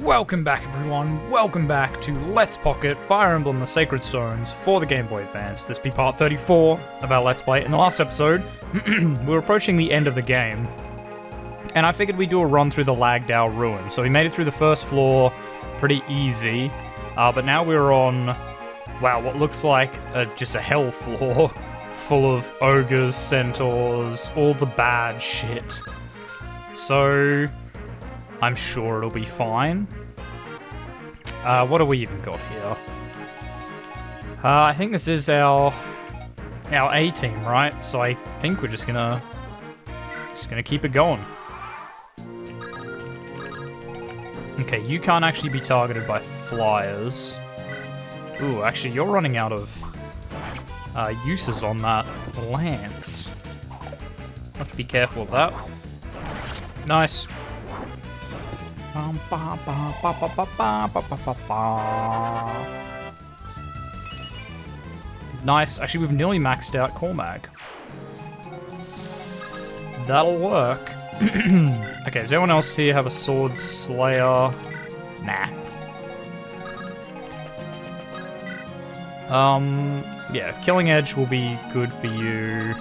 Welcome back everyone, welcome back to Let's Pocket Fire Emblem the Sacred Stones for the Game Boy Advance. This be part 34 of our Let's Play. In the last episode, we were approaching the end of the game, and I figured we'd do a run through the Lagdao ruins. So we made it through the first floor pretty easy, but now we're on, wow, what looks like just a hell floor full of ogres, centaurs, all the bad shit. So I'm sure it'll be fine. What do we even got here? I think this is our A team, right? So I think we're just gonna keep it going. Okay, you can't actually be targeted by flyers. Ooh, actually, you're running out of uses on that lance. Have to be careful of that. Nice. Nice. Actually, we've nearly maxed out Cormag. That'll work. Okay, does anyone else here have a Sword Slayer? Nah. Yeah, Killing Edge will be good for you.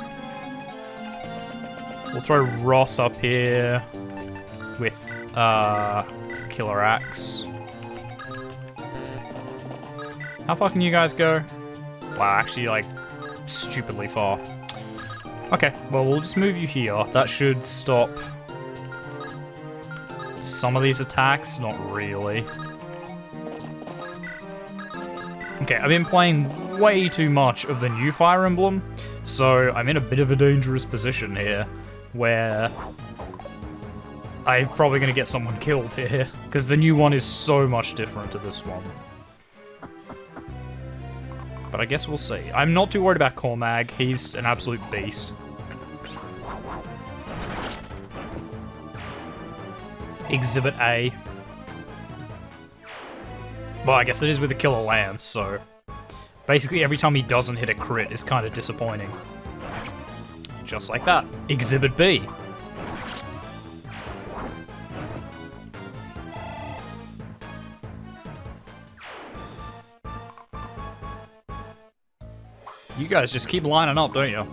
We'll throw Ross up here with Killer Axe. How far can you guys go? Wow, actually, like, stupidly far. Okay, well, we'll just move you here. That should stop some of these attacks. Not really. Okay, I've been playing way too much of the new Fire Emblem, so I'm in a bit of a dangerous position here, where I'm probably going to get someone killed here, because the new one is so much different to this one. But I guess we'll see. I'm not too worried about Cormag. He's an absolute beast. Exhibit A. Well, I guess it is with the Killer Lance, so basically every time he doesn't hit a crit is kind of disappointing. Just like that. Exhibit B. You guys just keep lining up, don't you?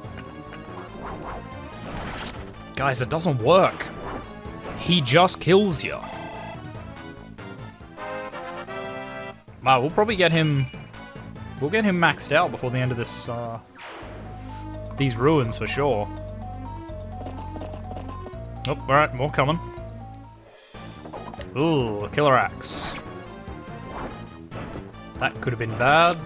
Guys, it doesn't work. He just kills you. Wow, we'll probably get him... We'll get him maxed out before the end of this, these ruins for sure. Oh, alright, more coming. Ooh, Killer Axe. That could have been bad.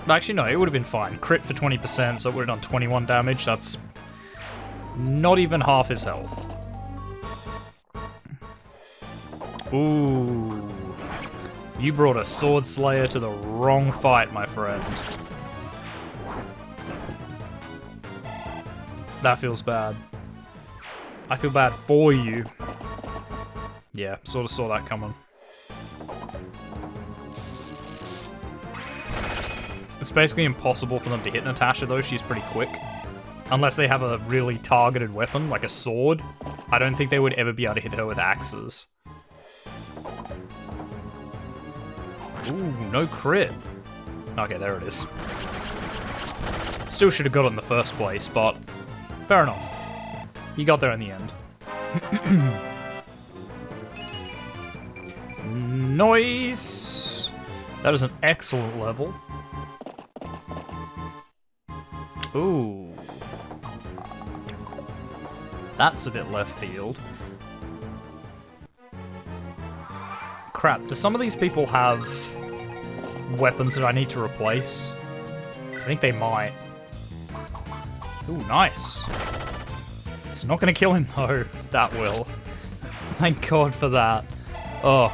Actually, no, it would have been fine. Crit for 20%, so it would have done 21 damage. That's not even half his health. Ooh. You brought a Sword Slayer to the wrong fight, my friend. That feels bad. I feel bad for you. Yeah, sort of saw that coming. It's basically impossible for them to hit Natasha, though. She's pretty quick. Unless they have a really targeted weapon, like a sword. I don't think they would ever be able to hit her with axes. Ooh, no crit. Okay, there it is. Still should have got it in the first place, but fair enough. You got there in the end. Nice! That is an excellent level. Ooh. That's a bit left field. Crap, do some of these people have weapons that I need to replace? I think they might. Ooh, nice. It's not gonna kill him though. That will. Thank God for that. Oh.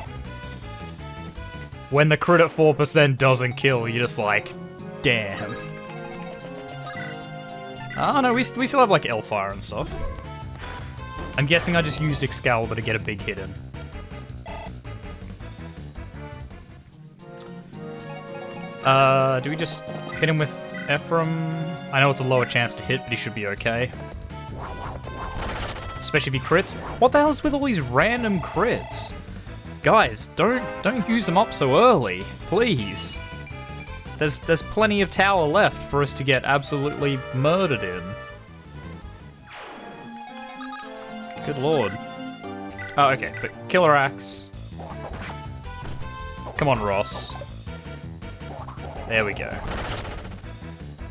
When the crit at 4% doesn't kill, you're just like, damn. Oh no, we still have like Hellfire and stuff. I'm guessing I just used Excalibur to get a big hit in. Do we just hit him with Ephraim? I know it's a lower chance to hit, but he should be okay. Especially if he crits. What the hell is with all these random crits? Guys, don't use them up so early, please. There's plenty of tower left for us to get absolutely murdered in. Good lord. Oh, okay, but Killer Axe. Come on, Ross. There we go.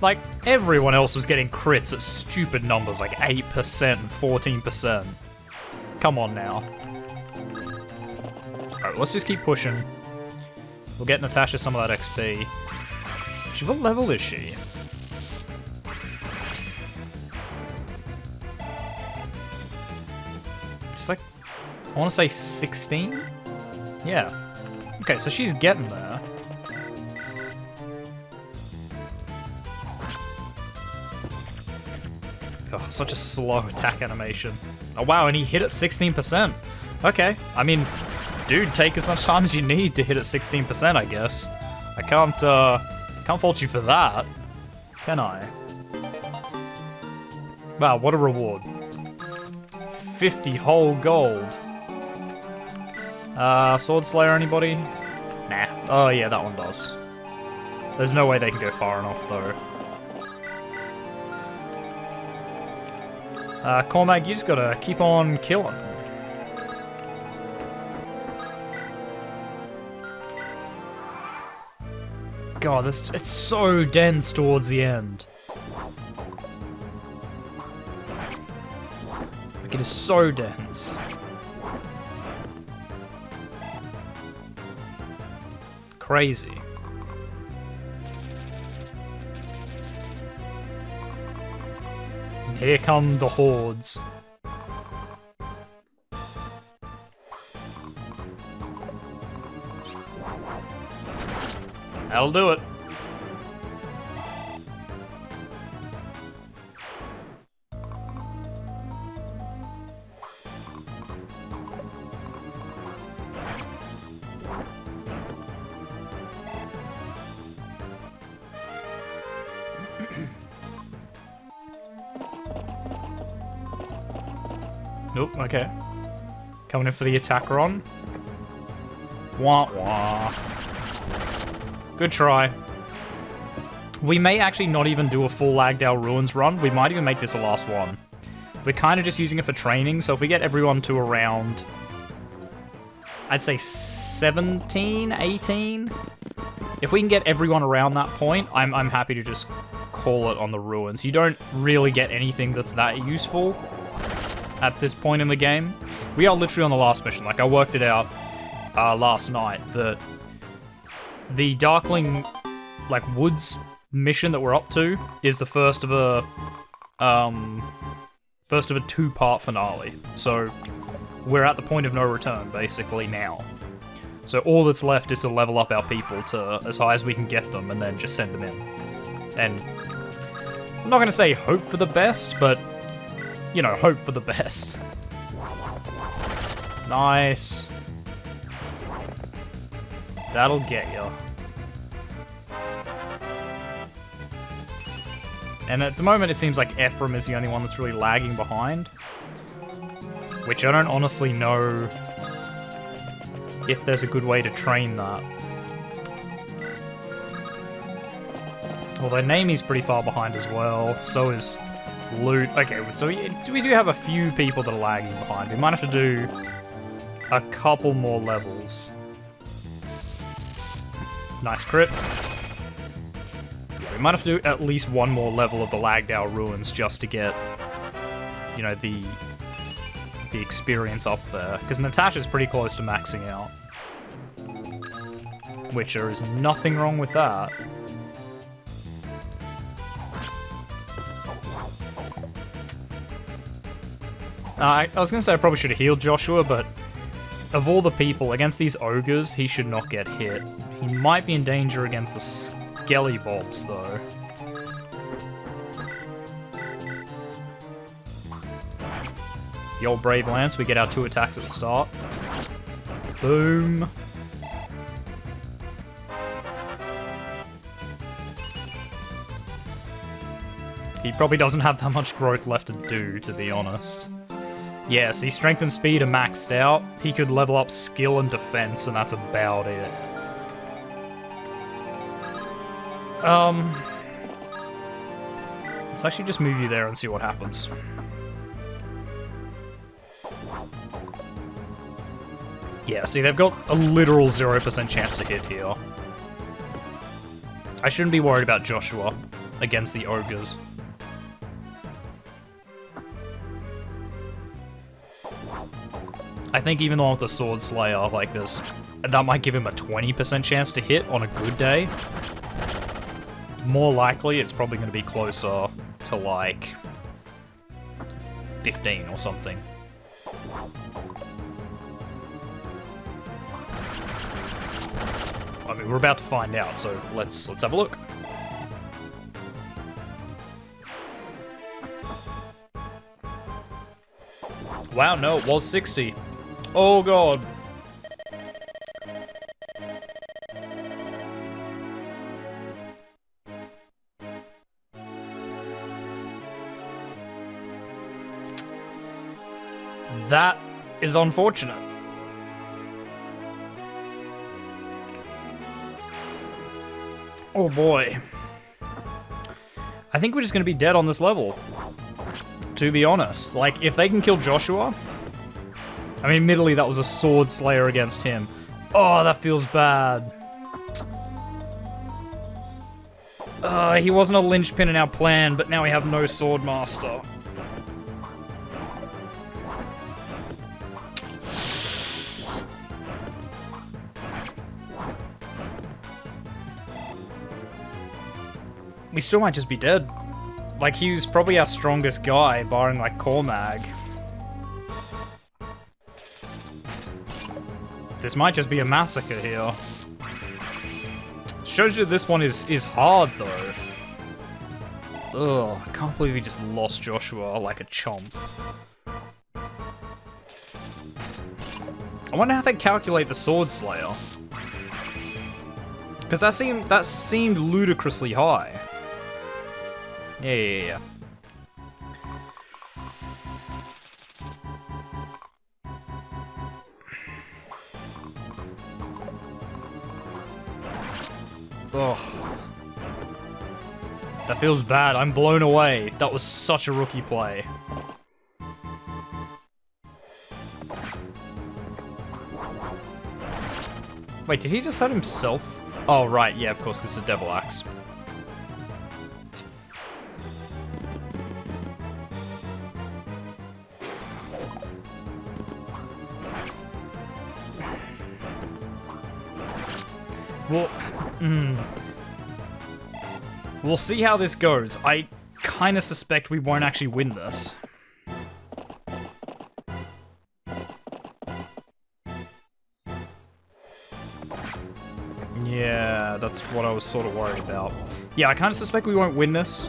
Like, everyone else was getting crits at stupid numbers, like 8% and 14%. Come on now. Alright, let's just keep pushing. We'll get Natasha some of that XP. What level is she? Just like, I want to say 16? Yeah. Okay, so she's getting there. Oh, such a slow attack animation. Oh wow, and he hit at 16%. Okay, I mean, dude, take as much time as you need to hit at 16%, I guess. I can't fault you for that, can I? Wow, what a reward. 50 whole gold. Sword Slayer, anybody? Nah. Oh yeah, that one does. There's no way they can go far enough, though. Cormac, you just gotta keep on killing. God, it's so dense towards the end. Like, it is so dense. Crazy. And here come the hordes. That'll do it. Nope, okay. Coming in for the attack run. Wah wah. Good try. We may actually not even do a full Lagdale Ruins run. We might even make this a last one. We're kind of just using it for training, so if we get everyone to around, I'd say 17, 18. If we can get everyone around that point, I'm happy to just call it on the Ruins. You don't really get anything that's that useful at this point in the game. We are literally on the last mission. Like, I worked it out last night that the Darkling, like, Woods mission that we're up to is the first of a two-part finale. So we're at the point of no return, basically, now. So all that's left is to level up our people to as high as we can get them and then just send them in. And I'm not going to say hope for the best, but, you know, hope for the best. Nice. That'll get you. And at the moment, it seems like Ephraim is the only one that's really lagging behind. Which I don't honestly know if there's a good way to train that. Although Namie's pretty far behind as well, so is Loot. Okay, so we do have a few people that are lagging behind. We might have to do a couple more levels. Nice crit. We might have to do at least one more level of the Lagdale Ruins just to get, you know, the experience up there. Because Natasha's pretty close to maxing out. Which there is nothing wrong with that. I was going to say I probably should have healed Joshua, but of all the people, against these ogres, he should not get hit. He might be in danger against the Skelly Bobs, though. The old Brave Lance, we get our 2 attacks at the start. Boom. He probably doesn't have that much growth left to do, to be honest. Yeah, see, strength and speed are maxed out. He could level up skill and defense, and that's about it. Let's actually just move you there and see what happens. Yeah, see, they've got a literal 0% chance to hit here. I shouldn't be worried about Joshua against the ogres. I think even the one with the Sword Slayer like this, that might give him a 20% chance to hit on a good day. More likely, it's probably going to be closer to like 15 or something. I mean, we're about to find out, so let's have a look. Wow, no, it was 60. Oh god. That is unfortunate. Oh boy. I think we're just gonna be dead on this level, to be honest. Like, if they can kill Joshua... I mean, admittedly, that was a Sword Slayer against him. Oh, that feels bad. He wasn't a linchpin in our plan, but now we have no Sword Master. We still might just be dead. Like, he was probably our strongest guy, barring, like, Cormag. This might just be a massacre here. Shows you this one is hard, though. Ugh, I can't believe he just lost Joshua like a chomp. I wonder how they calculate the Sword Slayer. Because that seemed ludicrously high. Yeah. Ugh. That feels bad. I'm blown away. That was such a rookie play. Wait, did he just hurt himself? Oh, right. Yeah, of course, because it's a Devil Axe. Well, we'll see how this goes. I kind of suspect we won't actually win this. Yeah, that's what I was sort of worried about. Yeah, I kind of suspect we won't win this.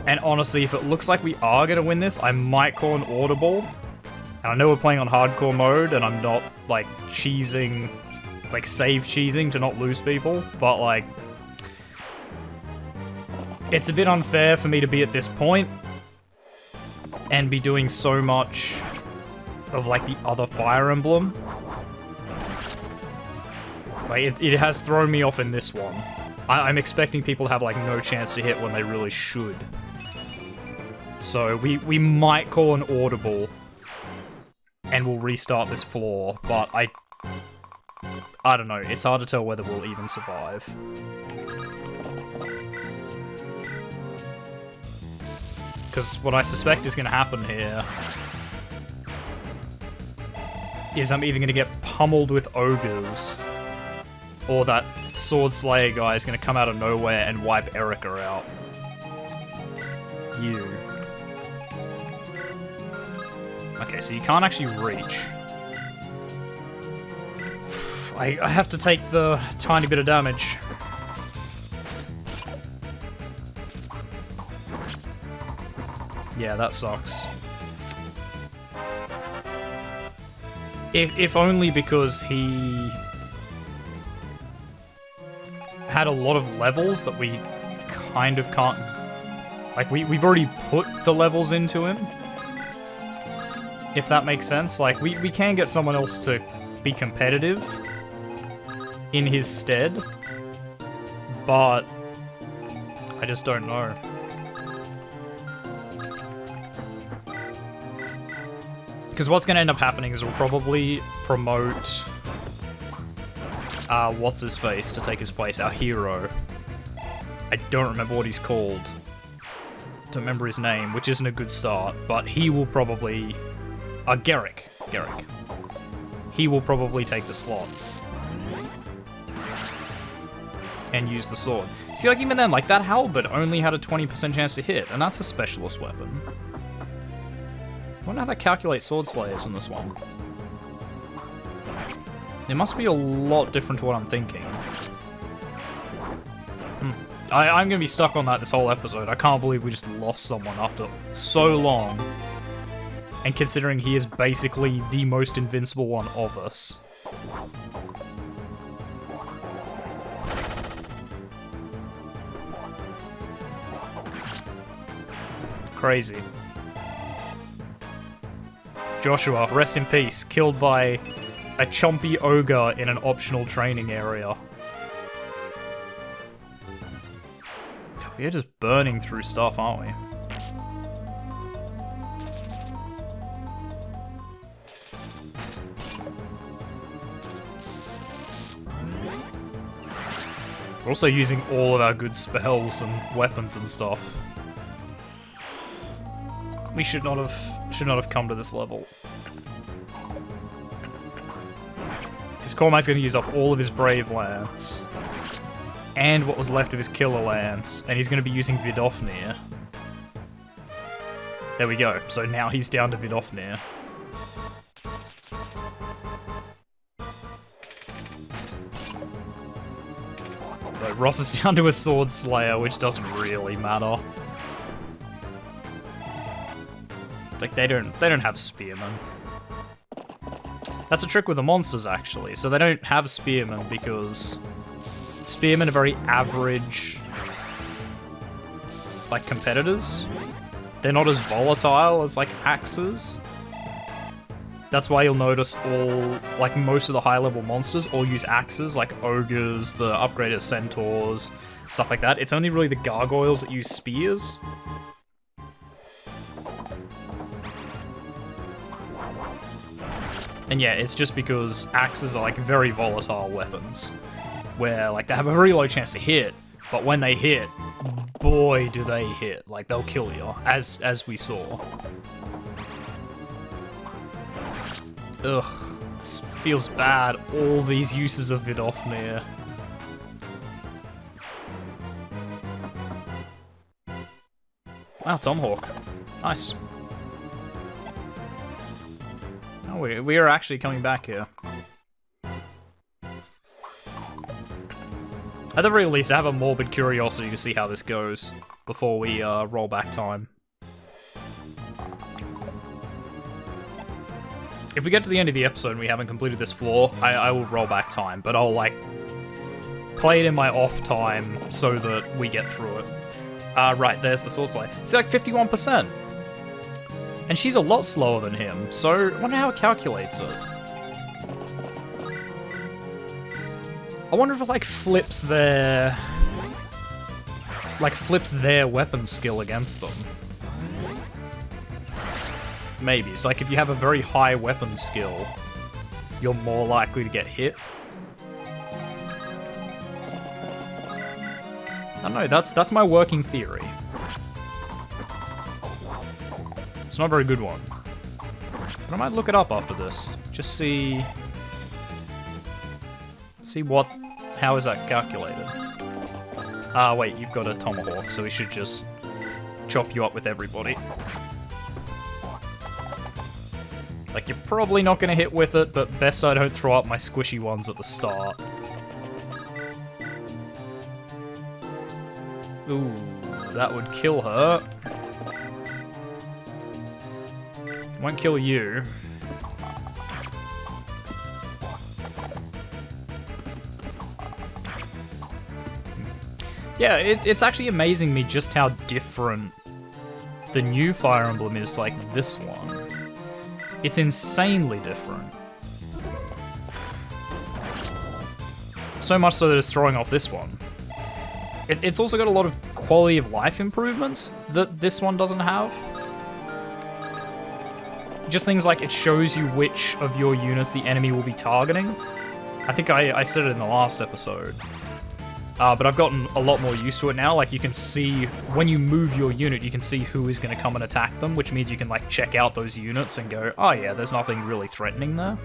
And honestly, if it looks like we are going to win this, I might call an audible. And I know we're playing on hardcore mode, and I'm not, like, cheesing... like, save cheesing to not lose people, but, like, it's a bit unfair for me to be at this point and be doing so much of, like, the other Fire Emblem. Like, it has thrown me off in this one. I'm expecting people to have, like, no chance to hit when they really should. So, we might call an audible and we'll restart this floor, but I don't know, it's hard to tell whether we'll even survive. Because what I suspect is going to happen here is I'm either going to get pummeled with ogres, or that Sword Slayer guy is going to come out of nowhere and wipe Erica out. You. Okay, so you can't actually reach. I have to take the tiny bit of damage. Yeah, that sucks. If only because he had a lot of levels that we kind of can't... Like, we've already put the levels into him. if that makes sense. Like, we can get someone else to be competitive in his stead, but I just don't know. Because what's going to end up happening is we'll probably promote what's-his-face to take his place, our hero. I don't remember what he's called. Don't remember his name, which isn't a good start, but he will probably... Garrick. He will probably take the slot. And use the sword. See, like, even then, like, that halberd only had a 20% chance to hit, and that's a specialist weapon. I wonder how that calculates sword slayers in this one. It must be a lot different to what I'm thinking. I'm gonna be stuck on that this whole episode. I can't believe we just lost someone after so long. And considering he is basically the most invincible one of us. Crazy. Joshua, rest in peace, killed by a chompy ogre in an optional training area. We're just burning through stuff, aren't we? We're also using all of our good spells and weapons and stuff. We should not have come to this level. Because Cormac's going to use up all of his Brave Lance. And what was left of his Killer Lance. And he's going to be using Vidofnir. There we go. So now he's down to Vidofnir. So Ross is down to a Sword Slayer, which doesn't really matter. Like, they don't have Spearmen. That's a trick with the monsters, actually. So they don't have Spearmen because Spearmen are very average, like, competitors. They're not as volatile as, like, axes. That's why you'll notice all, like, most of the high-level monsters all use axes, like ogres, the upgraded centaurs, stuff like that. It's only really the gargoyles that use spears. And yeah, it's just because axes are, like, very volatile weapons. Where, like, they have a very low chance to hit, but when they hit, boy, do they hit. Like, they'll kill you, as we saw. Ugh, this feels bad. All these uses of Vidofnir. Wow, Tomahawk. Nice. Oh, we are actually coming back here. At the very least, I have a morbid curiosity to see how this goes before we roll back time. If we get to the end of the episode and we haven't completed this floor, I will roll back time, but I'll, like, play it in my off time so that we get through it. Right, there's the Sword Slayer. See, like, 51%. And she's a lot slower than him, so I wonder how it calculates it. I wonder if it, like, flips their weapon skill against them. Maybe. It's like if you have a very high weapon skill, you're more likely to get hit. I don't know, that's my working theory. It's not a very good one. But I might look it up after this. Just see how is that calculated? Ah, wait, you've got a tomahawk, so we should just chop you up with everybody. Like, you're probably not gonna hit with it, but best I don't throw up my squishy ones at the start. Ooh, that would kill her. Won't kill you. Yeah, it's actually amazing me just how different the new Fire Emblem is to, like, this one. It's insanely different. So much so that it's throwing off this one. It's also got a lot of quality of life improvements that this one doesn't have. Just things like it shows you which of your units the enemy will be targeting. I think I said it in the last episode. But I've gotten a lot more used to it now. Like, you can see, when you move your unit, you can see who is going to come and attack them, which means you can, like, check out those units and go, oh yeah, there's nothing really threatening there.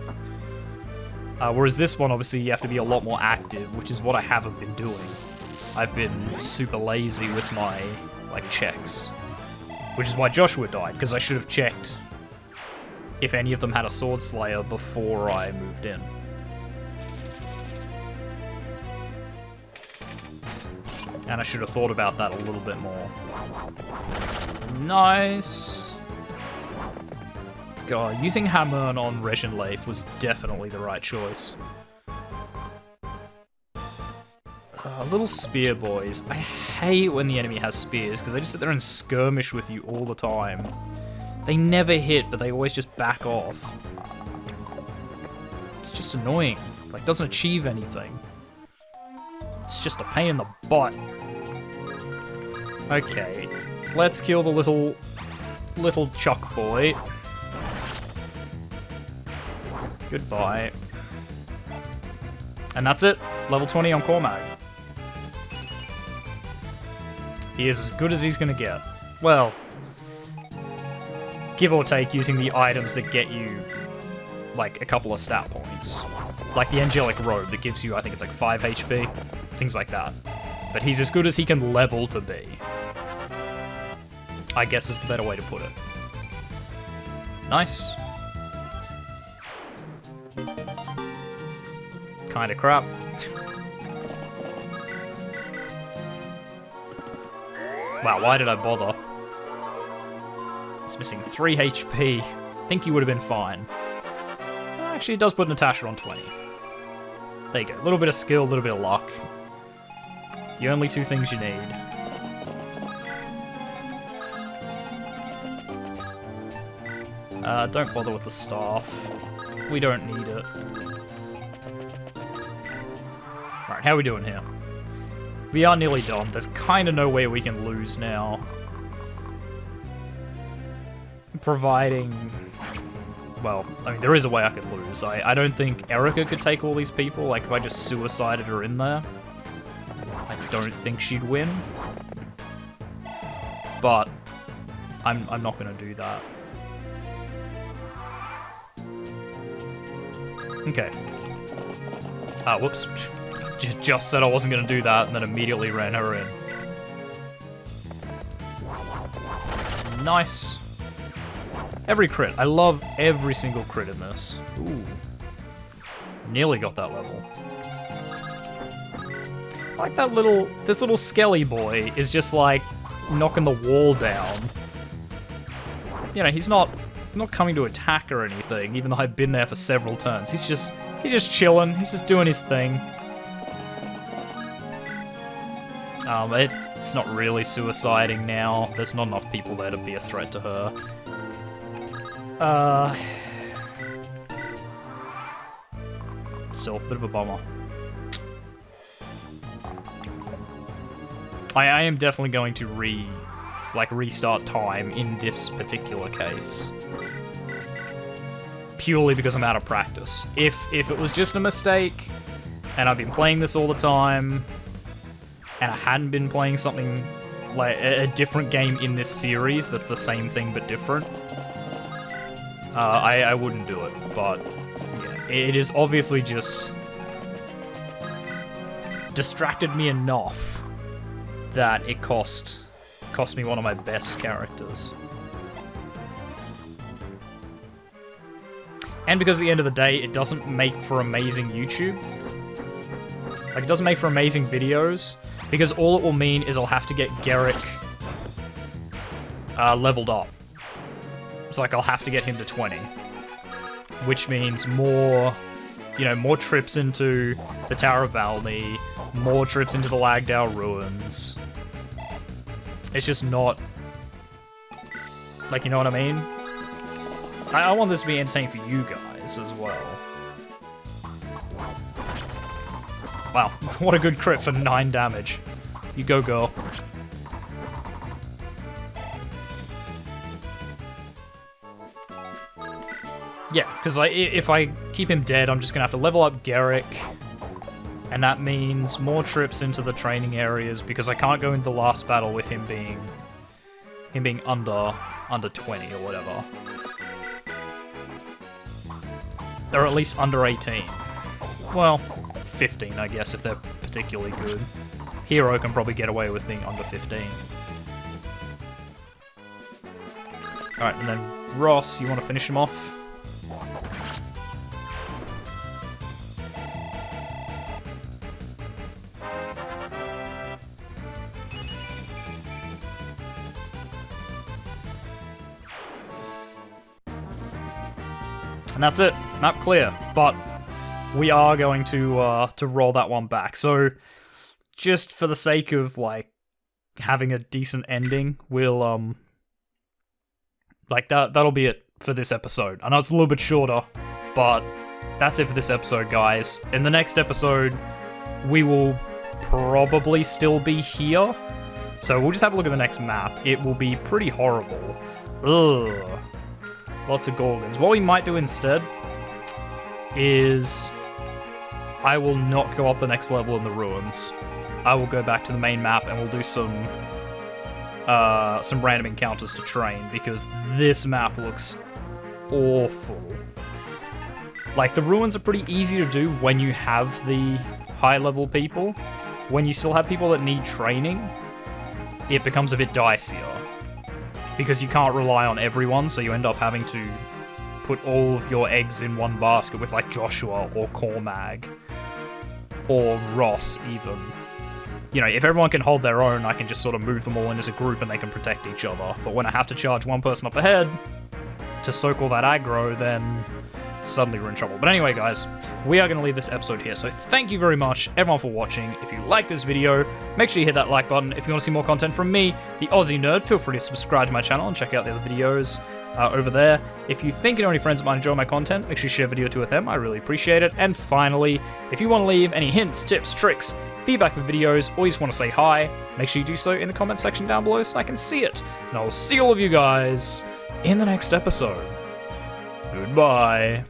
Whereas this one, obviously, you have to be a lot more active, which is what I haven't been doing. I've been super lazy with my, like, checks. Which is why Joshua died, because I should have checked if any of them had a Sword Slayer before I moved in. And I should have thought about that a little bit more. Nice. God, using Hammern on Regin Leif was definitely the right choice. Little spear boys. I hate when the enemy has spears, because they just sit there and skirmish with you all the time. They never hit, but they always just back off. It's just annoying. Like, doesn't achieve anything. It's just a pain in the butt. Okay, let's kill the little Chuck boy. Goodbye. And that's it. Level 20 on Cormag. He is as good as he's gonna get. Well, give or take using the items that get you, like, a couple of stat points. Like the Angelic Robe that gives you, I think it's like 5 HP. Things like that. But he's as good as he can level to be. I guess is the better way to put it. Nice. Kinda crap. Wow, why did I bother? It's missing 3 HP. I think he would have been fine. Actually, it does put Natasha on 20. There you go. A little bit of skill, a little bit of luck. The only 2 things you need. Don't bother with the staff. We don't need it. Right, how are we doing here? We are nearly done. There's kind of no way we can lose now. Providing... Well, I mean, there is a way I could lose. I don't think Erica could take all these people. Like, if I just suicided her in there, I don't think she'd win. But I'm not going to do that. Okay. Ah, whoops. Just said I wasn't going to do that, and then immediately ran her in. Nice. Every crit. I love every single crit in this. Ooh. Nearly got that level. I like that this little skelly boy is just like knocking the wall down. You know, he's not coming to attack or anything, even though I've been there for several turns. He's just chilling. He's just doing his thing. It's not really suiciding now. There's not enough people there to be a threat to her. Still, a bit of a bummer. I am definitely going to restart time in this particular case. Purely because I'm out of practice. If it was just a mistake, and I've been playing this all the time, and I hadn't been playing something like a different game in this series that's the same thing but different, I wouldn't do it. But yeah, it is obviously just distracted me enough that it cost me one of my best characters. And because at the end of the day, it doesn't make for amazing YouTube. Like, it doesn't make for amazing videos, because all it will mean is I'll have to get Garrick leveled up. It's like I'll have to get him to 20. Which means more trips into the Tower of Valmy, more trips into the Lagdale Ruins. It's just not... Like, you know what I mean? I want this to be entertaining for you guys as well. Wow, what a good crit for 9 damage. You go, girl. Yeah, because if I keep him dead, I'm just going to have to level up Garrick. And that means more trips into the training areas, because I can't go into the last battle with him being under 20 or whatever. Or at least under 18. Well, 15, I guess, if they're particularly good. Hero can probably get away with being under 15. Alright, and then Ross, you want to finish him off? And that's it. Map clear. But we are going to roll that one back. So just for the sake of like having a decent ending, we'll like that'll be it for this episode. I know it's a little bit shorter, but that's it for this episode, guys. In the next episode, we will probably still be here. So we'll just have a look at the next map. It will be pretty horrible. Ugh. Lots of Gorgons. What we might do instead is I will not go up the next level in the ruins. I will go back to the main map and we'll do some random encounters to train, because this map looks awful. Like, the ruins are pretty easy to do when you have the high level people. When you still have people that need training, it becomes a bit dicier, because you can't rely on everyone, so you end up having to put all of your eggs in one basket with, like, Joshua or Cormag or Ross, even. You know, if everyone can hold their own, I can just sort of move them all in as a group and they can protect each other. But when I have to charge one person up ahead to soak all that aggro, then suddenly we're in trouble. But anyway, guys, we are going to leave this episode here. So thank you very much, everyone, for watching. If you like this video, make sure you hit that like button. If you want to see more content from me, the Aussie Nerd, feel free to subscribe to my channel and check out the other videos over there. If you think you know any friends that might enjoy my content, make sure you share a video too with them. I really appreciate it. And finally, if you want to leave any hints, tips, tricks, feedback for videos, or you just want to say hi, make sure you do so in the comment section down below so I can see it. And I will see all of you guys in the next episode. Goodbye.